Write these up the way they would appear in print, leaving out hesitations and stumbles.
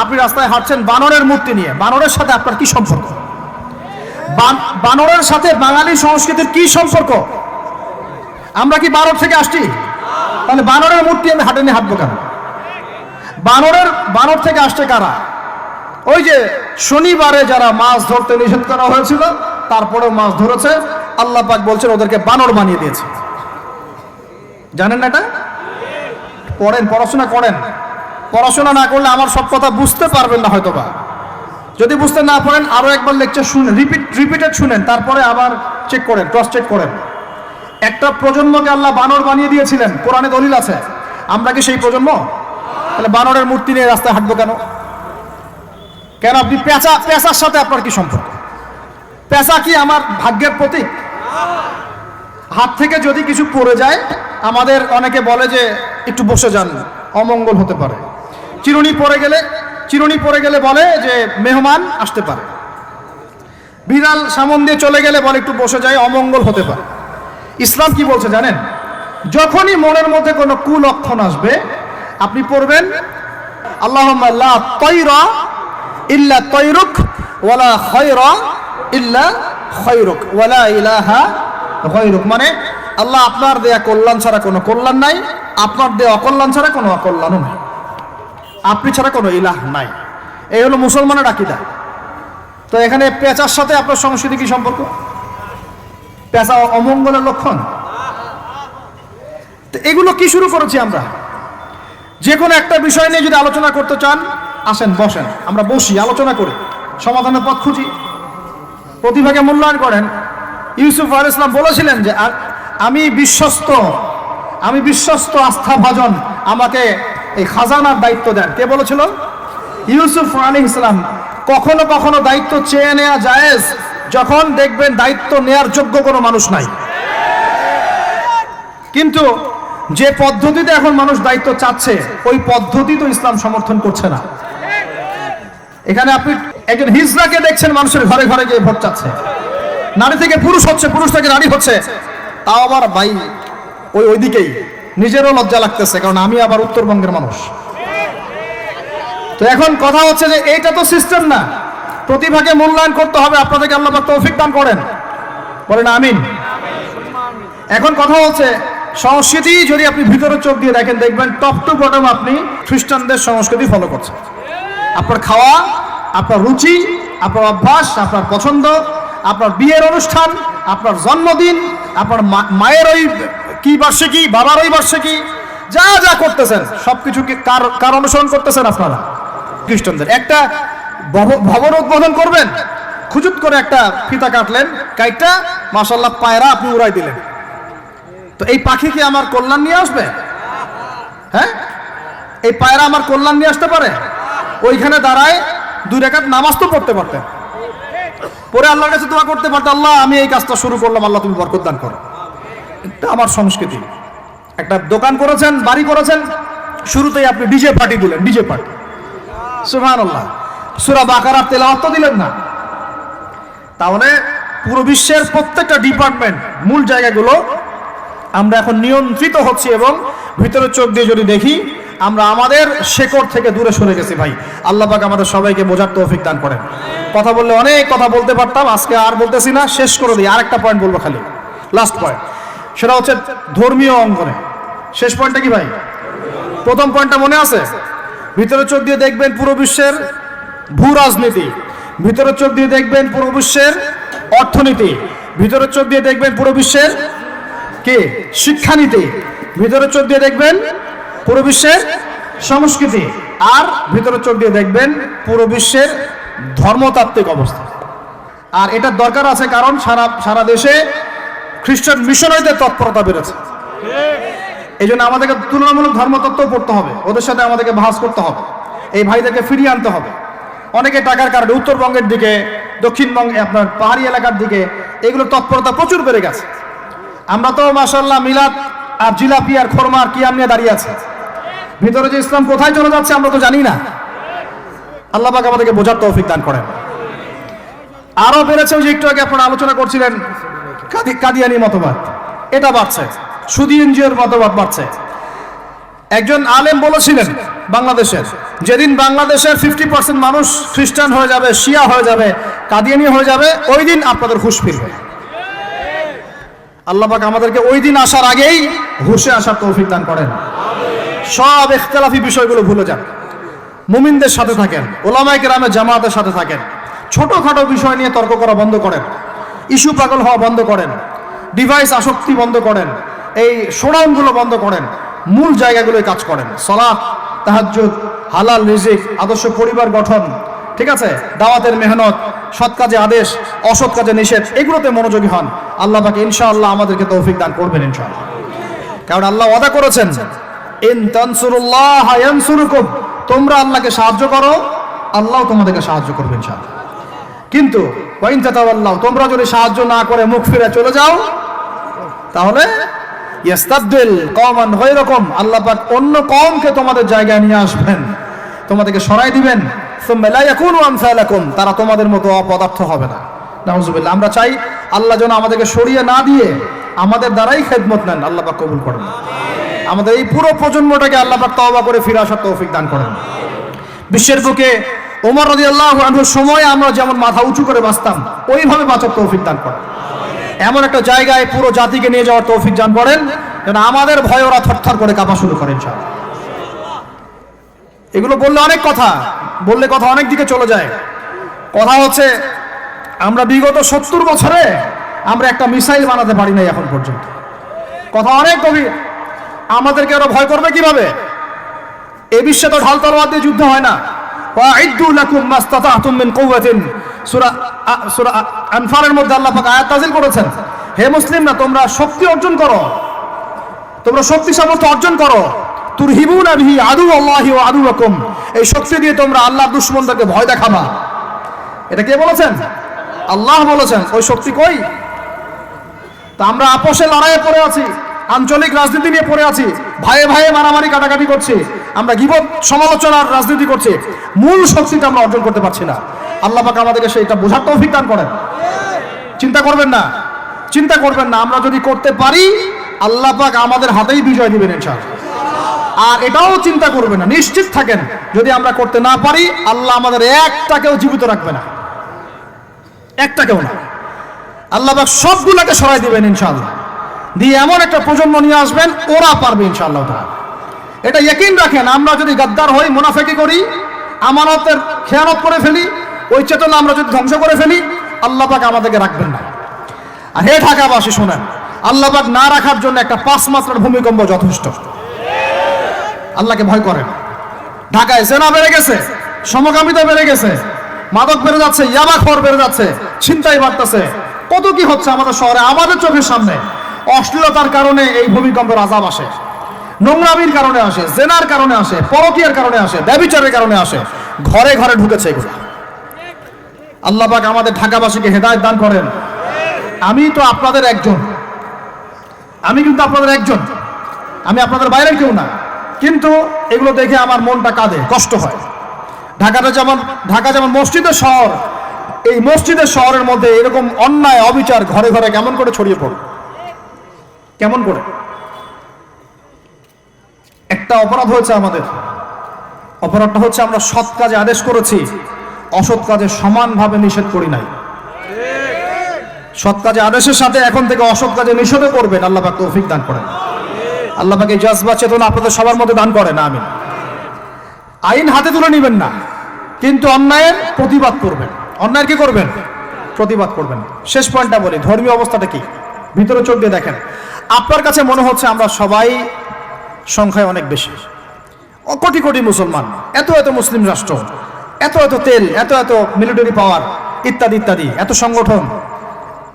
আপনি রাস্তায় হাঁটছেন বানরের মূর্তি নিয়ে, বানরের সাথে আপনার কি সম্পর্ক? বানরের সাথে বাঙালি সংস্কৃতির কি সম্পর্ক? আমরা কি বানর থেকে আসছি? তাহলে বানরের মূর্তি আমি হাটে নিয়ে হাঁটবো কেন? বানর থেকে আসছে কারা? ওই যে শনিবারে যারা মাছ ধরতে নিষেধ করা হয়েছিল তারপরেও মাছ ধরেছে, আল্লাহ পাক বলছেন ওদেরকে বানর বানিয়ে দিয়েছে। জানেন না এটা? পড়েন, পড়াশোনা করেন। পড়াশোনা না করলে আমার সব কথা বুঝতে পারবেন না হয়তোবা। যদি বুঝতে না পারেন আরো একবার লেকচার শুনেন, রিপিটেড শুনেন, তারপরে আবার চেক করেন, ক্রস চেক করেন। একটা প্রজন্মকে আল্লাহ বানর বানিয়ে দিয়েছিলেন, কোরআনে দলিল আছে। আমরা কি সেই প্রজন্ম? তাহলে বানরের মূর্তি নিয়ে রাস্তায় হাঁটবো কেন? কেন? আপনি পেঁচার সাথে আপনার কি সম্পর্ক? পেঁচা কি আমার ভাগ্যের প্রতীক? হাত থেকে যদি কিছু পড়ে যায়, আমাদের অনেকে বলে যে একটু বসে যান, অমঙ্গল হতে পারে। চিরুনি পড়ে গেলে বলে যে মেহমান আসতে পারে। বিড়াল সামন দিয়ে চলে গেলে বলে একটু বসে যায়, অমঙ্গল হতে পারে। ইসলাম কি বলছে জানেন? যখনই মনের মধ্যে কোনো কুলক্ষণ আসবে আপনি পড়বেন আল্লাহুম্মা লা তায়রা ইল্লা তায়রুক ওয়ালা খায়রা ইল্লা খায়রুক ওয়ালা ইলাহা গায়রুক। মানে আল্লাহ আপনার দেয়া কল্যাণ ছাড়া কোনো কল্যাণ নাই, আপনার দেয়া অকল্যাণ ছাড়া কোনো অকল্যাণও নাই, আপনি ছাড়া কোনো ইলাহ নাই। এই হলো মুসলমানের আকীদা। তো এখানে পেঁচার সাথে আপনার সংস্কৃতি কি সম্পর্ক? পেঁচা অমঙ্গলের লক্ষণ। তো এগুলো কি শুরু করেছি আমরা? যে কোনো একটা বিষয় নিয়ে যদি আলোচনা করতে চান আসেন, বসেন, আমরা বসি, আলোচনা করি, সমাধানের পথ খুঁজি, প্রতিভাকে মূল্যায়ন করেন। ইউসুফ আলাইহিস সালাম বলেছিলেন যে আমি বিশ্বস্ত আস্থাভাজন, আমাকে এই খাজানার দায়িত্ব দেন। কে বলেছিল? ইউসুফ আলাইহিস সালাম। কখনো কখনো দায়িত্ব চেয়ে নেওয়া জায়েজ যখন দেখবেন দায়িত্ব নেয়ার যোগ্য কোনো মানুষ নাই। কিন্তু যে পদ্ধতিতে এখন মানুষ দায়িত্ব চাচ্ছে ওই পদ্ধতি তো ইসলাম সমর্থন করছে না। এখানে আপনি একজন হিজড়াকে দেখছেন মানুষের ঘরে ঘরে গিয়ে ভোট চাচ্ছে, নারী থেকে পুরুষ হচ্ছে, পুরুষ থেকে নারী হচ্ছে, তাও আবার ভাই ওইদিকেই। নিজেরও লজ্জা লাগতেছে, কারণ আমি আবার উত্তরবঙ্গের মানুষ। তো এখন কথা হচ্ছে যে এইটা তো সিস্টেম না, প্রতিভাকে মূল্যায়ন করতে হবে। আপনাদেরকে আল্লাহ পাক তৌফিক দান করেন, বলেন আমিন। এখন কথা হচ্ছে সংস্কৃতি যদি আপনি ভিতরে চোখ দিয়ে দেখেন, দেখবেন টপ টু বটম আপনি খ্রিস্টানদের সংস্কৃতি ফলো করছেন। আপনার খাওয়া, আপনার রুচি, আপনার অভ্যাস, আপনার পছন্দ, আপনার বিয়ের অনুষ্ঠান, আপনার জন্মদিন, আপনার মায়ের ওই কি বার্ষিকী, বাবার ওই বার্ষিকী, যা যা করতেছেন সবকিছুকে কার অনুসরণ করতেছেন আপনারা? খ্রিস্টানদের। একটা ভবন উদ্বোধন করবেন, খুজুত করে একটা ফিতা কাটলেন, কাইটটা মাশাআল্লাহ পায়রা আপনি উড়াই দিলেন। তো এই পাখি কি আমার কল্যাণ নিয়ে আসবে? হ্যাঁ, এই পায়রা আমার কল্যাণ নিয়ে আসতে পারে? ওইখানে দাঁড়ায় 2 রাকাত নামাজ তো পড়তে পারতেন, পরে আল্লাহর কাছে দোয়া করতে পারতেন, আল্লাহ আমি এই কাজটা শুরু করলাম, আল্লাহ তুমি বরকত দান করো। এটা আমার সংস্কৃতি। একটা দোকান করেছেন, বাড়ি করেছেন, শুরুতেই আপনি ডিজে পার্টি দিলেন, ডিজে পার্টি, সুবহানাল্লাহ। সূরা বাকারার তেলাওয়াত দিলেন না। তাহলে পুরো বিশ্বের প্রত্যেকটা ডিপার্টমেন্ট, মূল জায়গাগুলো আমরা এখন নিয়ন্ত্রিত হচ্ছি, এবং ভিতরে চোখ দিয়ে যদি দেখি আমরা আমাদের শেকড় থেকে দূরে সরে গেছি। ভাই আল্লাহ পাক আমাদের সবাইকে বোঝার তৌফিক দান করেন। কথা বললে অনেক কথা বলতে পারতাম, আজকে আর বলতেছি না, শেষ করে দিই। আরেকটা পয়েন্ট বলবো, খালি লাস্ট পয়েন্ট, সেটা হচ্ছে ধর্মীয় অঙ্গনে। শেষ পয়েন্টটা কি ভাই? প্রথম পয়েন্টটা মনে আছে? ভিতরে চোখ দিয়ে দেখবেন পুরো বিশ্বের ভূ রাজনীতি, ভিতরে চোখ দিয়ে দেখবেন পুরো বিশ্বের অর্থনীতি, ভিতরে চোখ দিয়ে দেখবেন পুরো বিশ্বের কে শিক্ষানীতি, ভিতরে চোখ দিয়ে দেখবেন পুরো বিশ্বের সংস্কৃতি, আর ভিতরে চোখ দিয়ে দেখবেন পুরো বিশ্বের ধর্মতাত্ত্বিক অবস্থা। আর এটার দরকার আছে, কারণ সারা দেশে খ্রিস্টান মিশনারিদের তৎপরতা বেড়েছে। এই জন্য আমাদেরকে তুলনামূলক ধর্মতত্ত্ব পড়তে হবে, ওদের সাথে আমাদেরকে বাহাস করতে হবে, এই ভাইদেরকে ফিরিয়ে আনতে হবে। অনেকে টাকার কারণে উত্তরবঙ্গের দিকে, দক্ষিণবঙ্গে, আপনার পাহাড়ি এলাকার দিকে এগুলো তৎপরতা প্রচুর বেড়ে গেছে। আমরা তো মাশাআল্লাহ মিলাদ আর জিলাপি আর খোরমা আর কিয়াম নিয়ে দাঁড়িয়ে আছে। ভিতরে যে ইসলাম কোথায় চলে যাচ্ছে আমরা তো জানি না। আল্লাহ পাক আমাদেরকে বোঝার তৌফিক দান করেন। আরো বেড়েছে, ওই যে একটু আগে আপনারা আলোচনা করছিলেন কাদিয়ানি মতবাদ, এটা বাড়ছে, সুদী এনজিওর মতবাদ বাড়ছে। একজন আলেম বলেছিলেন বাংলাদেশের, যেদিন বাংলাদেশের 50% মানুষ খ্রিস্টান হয়ে যাবে, শিয়া হয়ে যাবে, কাদিয়ানি হয়ে যাবে, ওই দিন আপনাদের হুঁশ ফিরবে। আল্লাহ পাক আমাদেরকে ওই দিন আসার আগেই হুঁশে আসার তৌফিক দান করেন। সব ইখতিলাফি বিষয়গুলো ভুলে যান, মুমিনদের সাথে থাকেন, ওলামায়ে কেরামের জামাতের সাথে থাকেন, ছোটখাটো বিষয় নিয়ে তর্ক করা বন্ধ করেন, ইস্যু পাগল হওয়া বন্ধ করেন, ডিভাইস আসক্তি বন্ধ করেন, এই শোডাউনগুলো বন্ধ করেন, মূল জায়গাগুলোয় কাজ করেন। সালাত, তাহাজ্জুদ, হালাল রিজিক, আদর্শ পরিবার গঠন, ঠিক আছে, দাওয়াতের মেহনত, সৎ কাজে আদেশ, অসৎ কাজে নিষেধ, এগুলোতে মনোযোগী হন। আল্লাহ পাক ইনশাআল্লাহ আমাদেরকে তৌফিক দান করবেন ইনশাআল্লাহ। কারণ আল্লাহ ওয়াদা করেছেন, ইন তানসুরুল্লাহ ইয়ানসুরুকুম, তোমরা আল্লাহকে সাহায্য করো, আল্লাহ তোমাদেরকে সাহায্য করবে ইনশাআল্লাহ। কিন্তু ওয়া ইন তাতাওয়াল্লাহ, তোমরা যদি সাহায্য না করে মুখ ফিরে চলে যাও, তাহলে ইয়াস্তাবদিল কওমান গায়রাকুম, আল্লাহ পাক অন্য কওমকে তোমাদের জায়গায় নিয়ে আসবেন, তোমাদেরকে সরাই দিবেন। সুম্মা লা ইয়াকুনু আমসালাকুম, তারা তোমাদের মতো অপদার্থ হবে না। নাউযুবিল্লাহ। আমরা চাই আল্লাহ যেন আমাদেরকে সরিয়ে না দিয়ে আমাদের দ্বারাই খেদমত নেন। আল্লাহ পাক কবুল করেন। আমাদের এই পুরো প্রজন্মটাকে আল্লাহ পাক তওবা করে ফিরে আসার তৌফিক দান করেন। বিশ্বের বুকে ওমর রাদিয়াল্লাহু আনহুর সময় আমরা যেমন মাথা উঁচু করে বাঁচতাম, ওইভাবে বাঁচার তৌফিক দান করেন। এমন একটা জায়গায় পুরো জাতিকে নিয়ে যাওয়ার তৌফিক দান করেন যেন আমাদের ভয়ে ওরা থরথর করে কাঁপা শুরু করেন ইনশাআল্লাহ। এগুলো বললে অনেক কথা, বললে কথা অনেক দিকে চলে যায়। কথা হচ্ছে, আমরা বিগত 70 বছরে আমরা একটা মিসাইল বানাতে পারি নাই এখন পর্যন্ত। কথা অনেক গভীর। আমাদেরকে ওরা ভয় করবে কিভাবে? এই বিশ্বে তো ঢাল তলোয়ার দিয়ে যুদ্ধ হয় না। ওয়াইদু লাকুম মাস্তাতাতুম মিন কুওয়াতিন, সূরা আনফালের মধ্যে আল্লাহ পাক আয়াত নাযিল করেছেন, হে মুসলিমরা তোমরা শক্তি অর্জন করো, তোমরা শক্তি সামর্থ্য অর্জন করো। তুরহিবুনা বিহি আদুওয়াল্লাহি ওয়া আদুওয়াকুম, এই শক্তি দিয়ে তোমরা আল্লাহর দুশমনদেরকে ভয় দেখাবা। এটা কে বলেছেন? আল্লাহ বলেছেন। ওই শক্তি কই? তা আমরা আপোষে লড়াইয়ে পড়ে আছি, আঞ্চলিক রাজনীতি নিয়ে পড়ে আছি, ভাইয়ে ভাইয়ে মারামারি কাটাকাটি করছি, আমরা গীবত সমালোচনার রাজনীতি করছি, মূল শক্তিটা আমরা অর্জন করতে পারছি না। আল্লাহ পাক আমাদেরকে সেইটা বোঝার তৌফিক দান করেন। চিন্তা করবেন না, চিন্তা করবেন না, আমরা যদি করতে পারি আল্লাহ পাক আমাদের হাতেই বিজয় দিবেন ইনশাআল্লাহ। আর এটাও চিন্তা করবেন না, নিশ্চিত থাকেন যদি আমরা করতে না পারি আল্লাহ আমাদের একটাকেও জীবিত রাখবে না, একটাকেও না। আল্লাহ পাক সবগুলোকে সরাই দিবেন ইনশাআল্লাহ, দিয়ে এমন একটা প্রজন্ম নিয়ে আসবেন ওরা পারবে ইনশাআল্লাহ তাআলা। এটা ইয়াকিন রাখেন। আমরা যদি গাদ্দার হই, মুনাফিকি করি, আমানতের খেয়ানত করে ফেলি, ওই চেতনা আমরা যদি ধ্বংস করে ফেলি, আল্লাহ পাক আমাদেরকে রাখবেন না। আর হে ঢাকাবাসী শোনেন, আল্লাহ পাক না রাখার জন্য একটা 5 মাত্রার ভূমিকম্প যথেষ্ট। আল্লাহকে ভয় করেন। ঢাকায় জেনা বেড়ে গেছে, সমকামিতা বেড়ে গেছে, মাদক বেড়ে যাচ্ছে, ইয়াবাখোর বেড়ে যাচ্ছে, ছিনতাই বাড়তেছে, কত কি হচ্ছে আমাদের শহরে, আমাদের চোখের সামনে। অশ্লীলতার কারণে এই ভূমিকম্পের আযাব আসে, নোংরামির কারণে আসে, জেনার কারণে আসে, পরকীয়ার কারণে আসে, ব্যভিচারের কারণে আসে, ঘরে ঘরে ঢুকেছে এগুলো। আল্লাহ পাক আমাদের ঢাকাবাসীকে হেদায়েত দান করেন। আমি তো আপনাদের একজন, আমি কিন্তু আপনাদের একজন, আমি আপনাদের বাইরের কেউ না, কিন্তু এগুলো দেখে আমার মনটা কাঁদে, কষ্ট হয়। ঢাকা যেমন মসজিদের শহর, এই মসজিদের শহরের মধ্যে এরকম অন্যায় অবিচার ঘরে ঘরে কেমন করে ছড়িয়ে পড়ে, কেমন করে? একটা অপরাধ হয়েছে আমাদের, অপরাধটা হচ্ছে আমরা সৎ কাজে আদেশ করেছি, অসৎ কাজে সমানভাবে নিষেধ করি নাই। সৎ কাজে আদেশের সাথে এখন থেকে অসৎ কাজে নিষেধও করবেন। আল্লাহ পাক তৌফিক দান করেন। আল্লাহ পাক এই জজবা চেতনা আপনাদের সবার মধ্যে দান করেন, আমিন। আইন হাতে তুলে নেবেন না, কিন্তু অন্যায়ের প্রতিবাদ করবেন। অন্যায়ের কি করবেন? প্রতিবাদ করবেন। শেষ পয়েন্টটা বলি, ধর্মীয় অবস্থাটা কি? ভিতরে চোখ দিয়ে দেখেন। আপনার কাছে মনে হচ্ছে আমরা সবাই সংখ্যায় অনেক বেশি, কোটি কোটি মুসলমান, এত এত মুসলিম রাষ্ট্র, এত এত তেল, এত এত মিলিটারি পাওয়ার, ইত্যাদি ইত্যাদি, এত সংগঠন,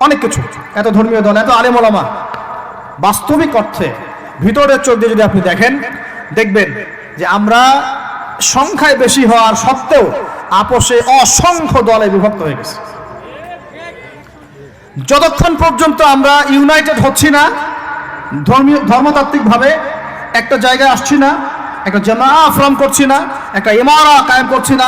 অনেক কিছু, এত ধর্মীয় দল, এত আলেম ওলামা। বাস্তবিক অর্থে ভিতরের চোখ দিয়ে যদি আপনি দেখেন, দেখবেন যে আমরা সংখ্যায় বেশি হওয়ার সত্ত্বেও আপোষে অসংখ্য দলে বিভক্ত হয়ে গেছে। যতক্ষণ পর্যন্ত আমরা ইউনাইটেড হচ্ছি না, ধর্মতাত্ত্বিকভাবে একটা জায়গায় আসছি না, একটা জামাআ ফর্ম করছি না, একটা ইমারা কায়েম করছি না,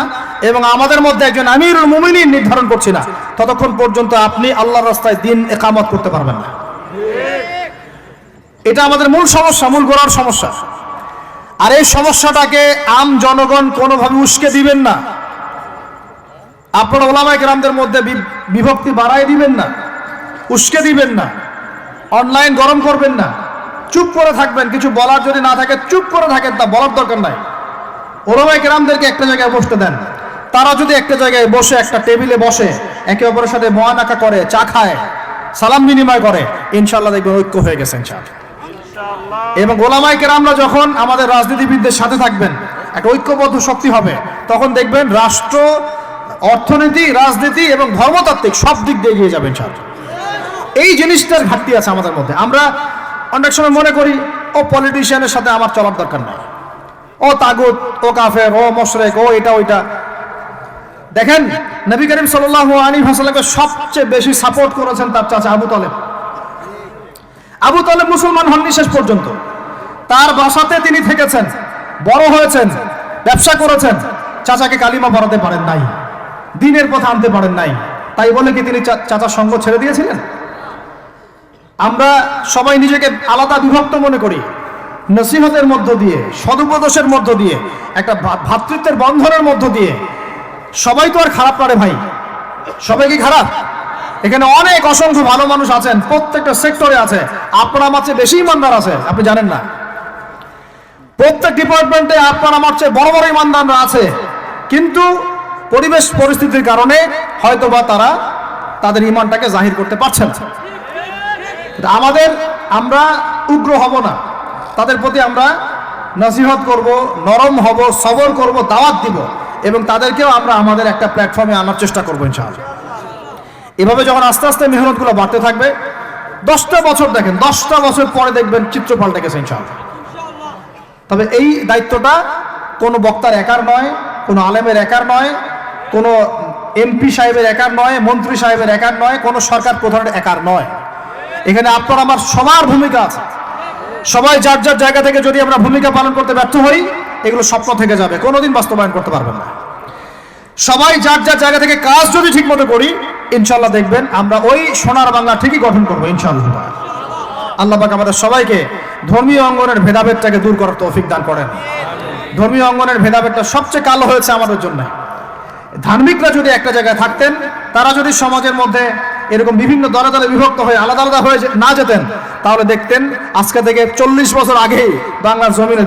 এবং আমাদের মধ্যে একজন আমিরুল মুমিনিন নির্ধারণ করছি না, ততক্ষণ পর্যন্ত আপনি আল্লাহর রাস্তায় দিন ইকামত করতে পারবেন না। এটা আমাদের মূল সমস্যা, মূল গোড়ার সমস্যা। আর এই সমস্যাটাকে আম জনগণ কোনোভাবে উস্কে দিবেন না। আপনারা ওলামায়ে কেরামদের মধ্যে বিভক্তি বাড়ায় দিবেন না, উস্কে দিবেন না, অনলাইন গরম করবেন না, চুপ করে থাকবেন। কিছু বলার যদি না থাকে চুপ করে থাকেন, তা বলার দরকার নাই। ওলামায়ে কেরামদেরকে একটা জায়গায় বসতে দেন। তারা যদি একটা জায়গায় বসে, একটা টেবিলে বসে, একে অপরের সাথে মোয়ানাকা করে, চা খায়, সালাম বিনিময় করে, ইনশাআল্লাহ দেখবেন ঐক্য হয়ে গেছে ইনশাআল্লাহ। এবং ওলামায়ে কেরামরা যখন আমাদের রাজনীতিবিদদের সাথে থাকবেন, একটা ঐক্যবদ্ধ শক্তি হবে, তখন দেখবেন রাষ্ট্র, অর্থনীতি, রাজনীতি এবং ধর্মতাত্ত্বিক সব দিক দিয়ে এগিয়ে যাবে ইনশাআল্লাহ। এই জিনিসটার ঘাটতি আছে আমাদের মধ্যে। আমরা অনেক সময় মনে করি ও পলিটিশিয়ানের সাথে আমার চলার দরকার নাই, ও তাগুত, ও কাফের, ও মুশরিক, ও এটা ওইটা। দেখেন, নবী করিম সাল্লাল্লাহু আলাইহি ওয়াসাল্লামকে সবচেয়ে বেশি সাপোর্ট করেছেন তার চাচা আবু তালেব। আবু তালেব মুসলমান হননি শেষ পর্যন্ত। তার বাসাতে তিনি থেকেছেন, বড় হয়েছেন, ব্যবসা করেছেন। চাচাকে কালিমা পড়াতে পারেন নাই, দ্বীনের পথে আনতে পারেন নাই। তাই বলে কি তিনি চাচার সঙ্গ ছেড়ে দিয়েছিলেন? আমরা সবাই নিজেকে আলাদা বিভক্ত মনে করি। নসিহতের মধ্য দিয়ে, সদুপদেশের মধ্য দিয়ে, একটা ভ্রাতৃত্বের বন্ধনের মধ্য দিয়ে। সবাই তো আর খারাপ পারে ভাই, সবাই কি খারাপ? এখানে অনেক অসংখ্য ভালো মানুষ আছেন, প্রত্যেকটা সেক্টরে আছে। আপনার আমার চেয়ে বেশি ইমানদার আছে, আপনি জানেন না। প্রত্যেক ডিপার্টমেন্টে আপনার আমার চেয়ে বড় বড় ইমানদাররা আছে, কিন্তু পরিবেশ পরিস্থিতির কারণে হয়তোবা তারা তাদের ইমানটাকে জাহির করতে পারছেন না। আমরা উগ্র হব না, তাদের প্রতি আমরা নসিহত করব, নরম হব, সবর করব, দাওয়াত দিব, এবং তাদেরকেও আমরা আমাদের একটা প্ল্যাটফর্মে আনার চেষ্টা করবো ইনশাআল্লাহ। এভাবে যখন আস্তে আস্তে মেহনতগুলো বাড়তে থাকবে, 10টা বছর দেখেন, 10টা বছর পরে দেখবেন চিত্র পাল্টে গেছে ইনশাআল্লাহ। তবে এই দায়িত্বটা কোনো বক্তার একার নয়, কোনো আলেমের একার নয়, কোনো এমপি সাহেবের একার নয়, মন্ত্রী সাহেবের একার নয়, কোনো সরকার প্রধানের একার নয়। এখানে আপনার আমার সবার ভূমিকা আছে। সবাই যার যার জায়গা থেকে যদি আমরা ভূমিকা পালন করতে ব্যর্থ হই, এগুলো স্বপ্ন থেকে যাবে, কোনোদিন বাস্তবায়ন করতে পারবেন না। সবাই যার যার জায়গা থেকে কাজ যদি ঠিক মতো করি, ইনশাআল্লাহ দেখবেন আমরা ওই সোনার বাংলা ঠিকই গঠন করবো ইনশাআল্লাহ। আল্লাহ পাক আমাদের সবাইকে ধর্মীয় অঙ্গনের ভেদাভেদটাকে দূর করার তৌফিক দান করেন। ধর্মীয় অঙ্গনের ভেদাভেদটা সবচেয়ে কালো হয়েছে আমাদের জন্য। ধার্মিকরা যদি একটা জায়গায় থাকতেন, তারা যদি সমাজের মধ্যে এরকম বিভিন্ন দলে দলে বিভক্ত হয়ে আলাদা আলাদা হয়ে না যেতেন, তাহলে দেখতেন আজকে থেকে 40 বছর আগেই বাংলার জমিনে